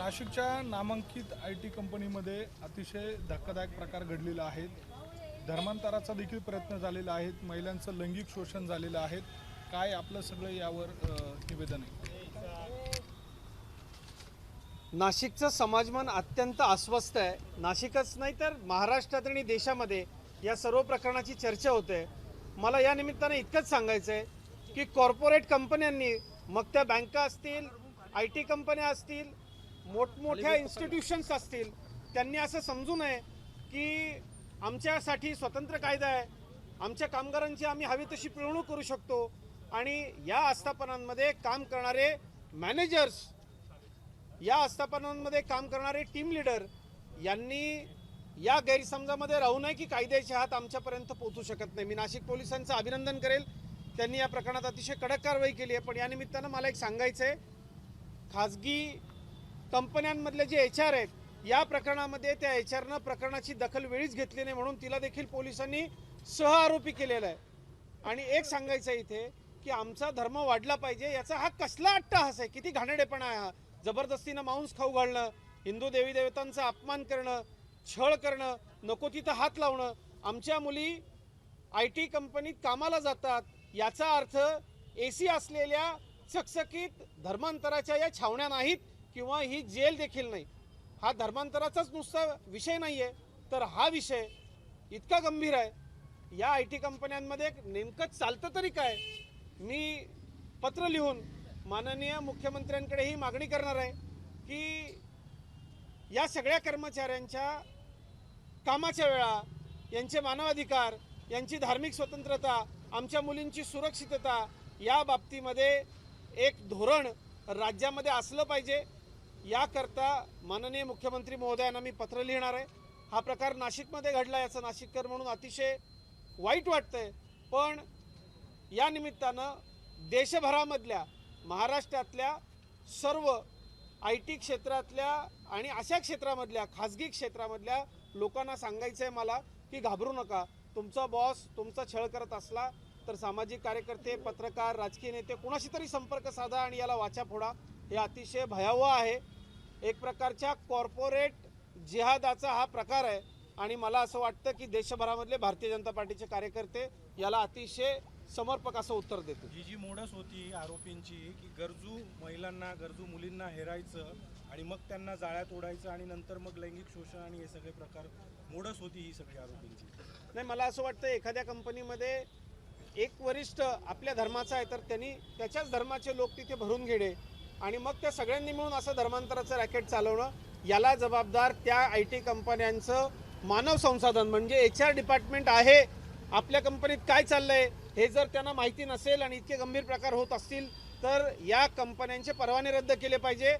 नाशिकच्या नामांकित IT कंपनीमध्ये अतिशय धक्कादायक प्रकार घडलेला आहे। धर्मांतराचा देखील प्रयत्न झालेला आहे। महिलांचं लैंगिक शोषण झालेलं आहे। काय आपलं सगळं यावर निवेदन आहे? नाशिकचं समाजमन अत्यंत अस्वस्थ आहे। नाशिकच नाही तर महाराष्ट्रात आणि देशामध्ये या सर्व प्रकरणाची चर्चा होते। मला या निमित्ताने इतकंच सांगायचं आहे की कॉर्पोरेट कंपन्यांनी, मग त्या बँका असतील, IT कंपन्या असतील, मोठमोठ्या इन्स्टिट्यूशन्स असतील, त्यांनी असं समजू नये की आमच्यासाठी स्वतंत्र कायदा आहे, आमच्या कामगारांची आम्ही हवी तशी पिळवणूक करू शकतो आणि या आस्थापनांमध्ये काम करणारे मॅनेजर्स, या आस्थापनांमध्ये काम करणारे टीम लीडर यांनी या गैरसमजामध्ये राहू नये की कायद्याचे हात आमच्यापर्यंत पोहोचू शकत नाही। मी नाशिक पोलिसांचं अभिनंदन करेल, त्यांनी या प्रकरणात अतिशय कडक कारवाई केली आहे। पण या निमित्तानं मला एक सांगायचं आहे, खाजगी कंपन्यांमधले जे HR आहेत, या प्रकरणामध्ये त्या HRनं प्रकरणाची दखल वेळीच घेतली नाही, म्हणून तिला देखील पोलिसांनी सहआरोपी केलेला आहे। आणि एक सांगायचं आहे इथे की आमचा धर्म वाढला पाहिजे, याचा हा कसला अट्टहास आहे, किती घाणेरडेपणा आहे हा। जबरदस्तीनं मांस खाऊ घालणं, हिंदू देवी देवतांचा अपमान करणं, छळ करणं, नको तिथं हात लावणं। आमच्या मुली IT कंपनीत कामाला जातात, याचा अर्थ AC असलेल्या चकचकीत धर्मांतराच्या या छावण्या नाहीत किंवा ही जेल देखील नाही। हा धर्मांतराचाच नुसता विषय नाही आहे, तर हा विषय इतका गंभीर आहे। या IT कंपन्यांमध्ये नेमकं चालतं तरी काय? मी पत्र लिहून माननीय मुख्यमंत्र्यांकडे ही मागणी करणार आहे की या सगळ्या कर्मचाऱ्यांच्या कामाच्या वेळा, यांचे मानवाधिकार, यांची धार्मिक स्वतंत्रता, आमच्या मुलींची सुरक्षितता, या बाबतीमध्ये एक धोरण राज्यामध्ये असलं पाहिजे। याकरता माननीय मुख्यमंत्री महोदयांना मी पत्र लिहिणार आहे। हा प्रकार नाशिकमध्ये घडला, याचं नाशिककर म्हणून अतिशय वाईट वाटतंय। पण या निमित्तानं देशभरामधल्या, महाराष्ट्रातल्या सर्व IT क्षेत्रातल्या आणि अशा क्षेत्रामधल्या, खाजगी क्षेत्रामधल्या लोकांना सांगायचं आहे मला की घाबरू नका। तुमचा बॉस तुमचा छळ करत असला तर सामाजिक कार्यकर्ते, पत्रकार, राजकीय नेते कुणाशी तरी संपर्क साधा आणि याला वाचा फोडा। हे अतिशय भयावह आहे, एक प्रकारच्या कॉर्पोरेट जिहादाचा हा प्रकार आहे आणि मला असं वाटतं की देशभरामधले भारतीय जनता पार्टीचे कार्यकर्ते याला अतिशय समर्पक असं उत्तर देतील। जी मोडस होती आरोपींची की गरजू महिलांना, गरजू मुलींना हेरायचं आणि मग त्यांना जाळ्यात ओढायचं आणि नंतर मग लैंगिक शोषण आणि हे सगळे प्रकार, मोडस होती ही सगळी आरोपींची। नाही, मला असं वाटतं एखाद्या कंपनीमध्ये एक वरिष्ठ आपल्या धर्माचा आहे तर त्यांनी त्याच्याच धर्माचे लोक तिथे भरून घेणे आणि मग त्या सगळ्यांनी मिळून असं धर्मांतराचं रॅकेट चालवणं, याला जबाबदार त्या IT कंपन्यांचं मानव संसाधन म्हणजे HR डिपार्टमेंट आहे। आपल्या कंपनीत काय चाललंय हे जर त्यांना माहिती नसेल आणि इतके गंभीर प्रकार होत असतील तर या कंपन्यांचे परवाने रद्द केले पाहिजे।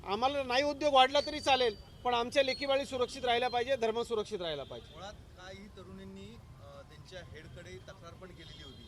आम्हाला नाही उद्योग वाढला तरी चालेल, पण आमच्या लेकीबाळी सुरक्षित राहायला पाहिजे, धर्म सुरक्षित राहायला पाहिजे। मुळात काही तरुणींनी त्यांच्या हेडकडे तक्रार पण केलेली होती,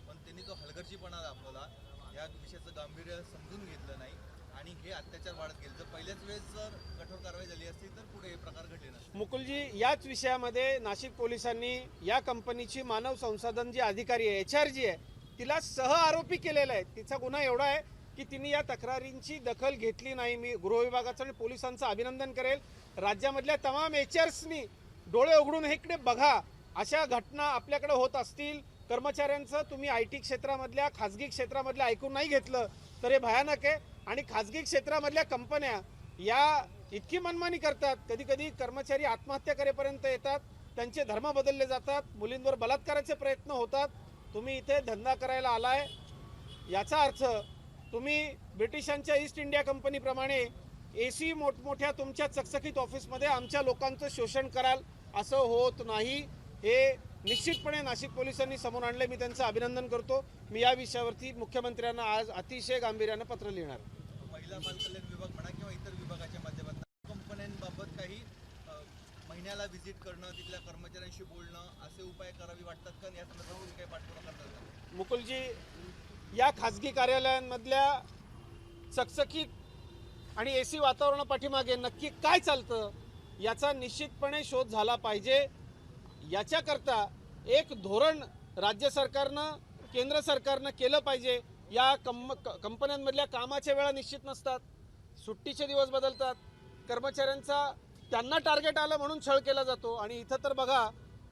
पण त्यांनी तो हलगर्जीपणा दाखवला, या विषयाचं गांभीर्य समजून घेतलं नाही आणि हे अत्याचार वाढत गेले। जर पहिल्याच वेळेस जर कठोर कारवाई झाली असती तर पुढे हे प्रकार घडले नसते। मुकुलजी, याच विषयामध्ये नाशिक पोलिसांनी या कंपनीची मानव संसाधन जी अधिकारी आहे, HR जी आहे, तिला सहआरोपी केलेला आहे। तिचा गुन्हा एवढा आहे की तिने या तक्रारींची दखल घेतली नाही। मी गृह विभागाचं आणि पोलिसांचं अभिनंदन करेल। राज्यामधल्या तमाम HRsनी डोळे उघडून इकडे बघा, अशा घटना आपल्याकडे होत असतील, कर्मचाऱ्यांचं तुम्ही IT क्षेत्रामधल्या, खाजगी क्षेत्रामधल्या ऐकून नाही घेतलं तर हे भयानक आहे। आणि खाजगी क्षेत्रामधल्या कंपन्या या इतकी मनमानी करतात, कधी कधी कर्मचारी आत्महत्या करेपर्यंत येतात, त्यांचे धर्म बदलले जातात, मुलींवर बलात्काराचे प्रयत्न होतात। तुम्ही इथे धंदा करायला आलाय, याचा अर्थ तुम्ही ब्रिटिशांच्या ईस्ट इंडिया कंपनीप्रमाणे AC मोठमोठ्या तुमच्या चकचकीत ऑफिसमध्ये आमच्या लोकांचं शोषण कराल, असं होत नाही। हे निश्चितपणे नाशिक पोलिसांनी समोर आणले, मी त्यांचं अभिनंदन करतो। मी या विषयावरती मुख्यमंत्र्यांना आज अतिशय गांभीर्यानं पत्र लिहिणार। महिला बाल कल्याण विभाग म्हणा किंवा इतर विभागाच्या माध्यमातून कंपन्यांबाबत काही महिन्याला व्हिजिट करणं, तिथल्या कर्मचाऱ्यांशी बोलणं, असे उपाय करावे वाटतात का? या संदर्भात काही पाठपुरावा करतात? मुकुलजी, या खाजगी कार्यालयांमधल्या चकचकीत आणि AC वातावरणापाठीमागे नक्की काय चालतं याचा निश्चितपणे शोध झाला पाहिजे। याच्याकरता एक धोरण राज्य सरकारनं, केंद्र सरकारनं केलं पाहिजे। या कंपन्यांमधल्या कामाच्या वेळा निश्चित नसतात, सुट्टीचे दिवस बदलतात, कर्मचाऱ्यांचा त्यांना टार्गेट आलं म्हणून छळ केला जातो. आणि इथं तर बघा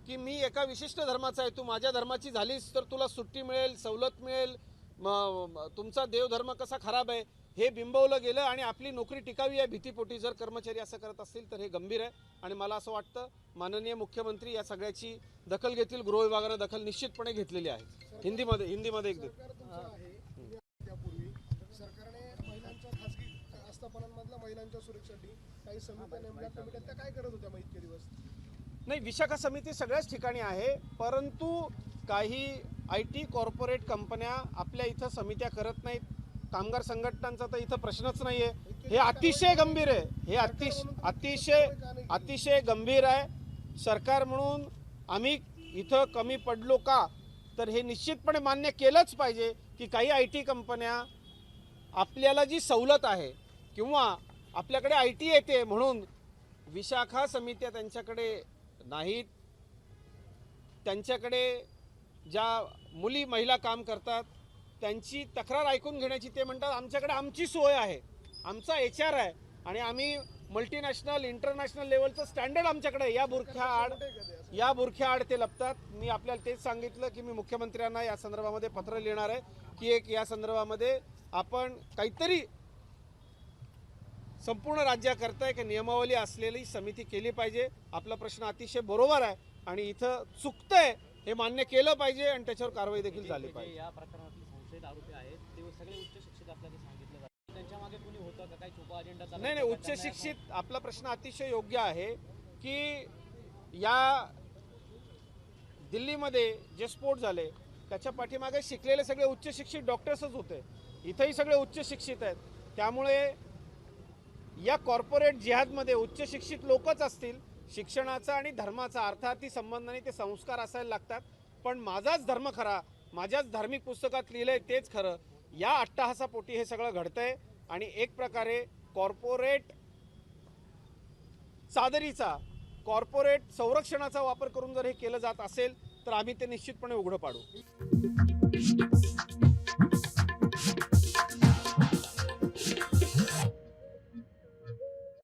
की मी एका विशिष्ट धर्माचा आहे, तू माझ्या धर्माची झालीस तर तुला सुट्टी मिळेल, सवलत मिळेल, तुमचा देवधर्म कसा खराब आहे हे बिंबवलं गेलं आणि आपली नोकरी टिकावी या भीतीपोटी जर कर्मचारी असं करत असतील तर हे गंभीर आहे. आणि मला असं वाटतं माननीय मुख्यमंत्री या सगळ्याची दखल घेतील. गृह विभागानं दखल निश्चितपणे घेतलेली आहे. हिंदीमध्ये एक त्यापूर्वी सरकारने महिलांच्या खासगी आस्थापनांमधल्या महिलांच्या सुरक्षेसाठी काही समित्या नेमल्या, कमिट्या त्या काय करत होत्या मग इतके दिवस? नाही, विशाखा समिती सगळ्याच ठिकाणी आहे, परंतु काही IT कॉर्पोरेट कंपन्या आपल्या इथं समित्या करत नाहीत. कामगार संघटनांचा तर इथं प्रश्नच नाही आहे. हे अतिशय गंभीर आहे. हे अतिशय गंभीर आहे. सरकार म्हणून आम्ही इथं कमी पडलो का, तर हे निश्चितपणे मान्य केलंच पाहिजे की काही IT कंपन्या आपल्याला जी सवलत आहे किंवा आपल्याकडे IT येते म्हणून विशाखा समित्या त्यांच्याकडे नाहीत. त्यांच्याकडे ज्या मुली महिला काम करतात त्यांची तक्रार ऐकून घेण्याची ते म्हणतात आमच्याकडे आमची सोय आहे, आमचा HR आहे आणि आम्ही मल्टीनॅशनल इंटरनॅशनल लेवलचं स्टँडर्ड आमच्याकडे आहे. या बुरख्याआड ते लपतात. मी आपल्याला तेच सांगितलं की मी मुख्यमंत्र्यांना या संदर्भामध्ये पत्र लिहिणार आहे की एक या संदर्भामध्ये आपण काहीतरी संपूर्ण राज्याकरता एक नियमावली असलेली समिती केली पाहिजे. आपला प्रश्न अतिशय बरोबर आहे आणि इथं चुकतंय हे मान्य केलं पाहिजे आणि त्याच्यावर कारवाई देखील झाली पाहिजे. या प्रकरणातले संशयित आरोपी आहेत ते सगळे उच्च शिक्षित असल्याचे सांगितलं जातं. त्यांच्या मागे कोणी होतं का, काही छुपा अजेंडा चालवला? नाही, उच्च शिक्षित. आपला प्रश्न अतिशय योग्य आहे की या दिल्लीमध्ये जे स्फोट झाले त्याच्या पाठीमागे शिकलेले सगळे उच्च शिक्षित डॉक्टर्सच होते. इथंही सगळे उच्च शिक्षित आहेत. त्यामुळे या कॉर्पोरेट जिहादमध्ये उच्च शिक्षित लोकच असतील. शिक्षणाचा आणि धर्माचा अर्थार्थी संबंधाने ते संस्कार असायला लागतात. पण माझाच धर्म खरा, माझ्याच धार्मिक पुस्तकात लिहिलंय तेच खरं, या अट्टहासापोटी हे सगळं घडतंय. आणि एक प्रकारे कॉर्पोरेट चादरीचा, कॉर्पोरेट संरक्षणाचा वापर करून जर हे केलं जात असेल तर आम्ही ते निश्चितपणे उघडं पाडू.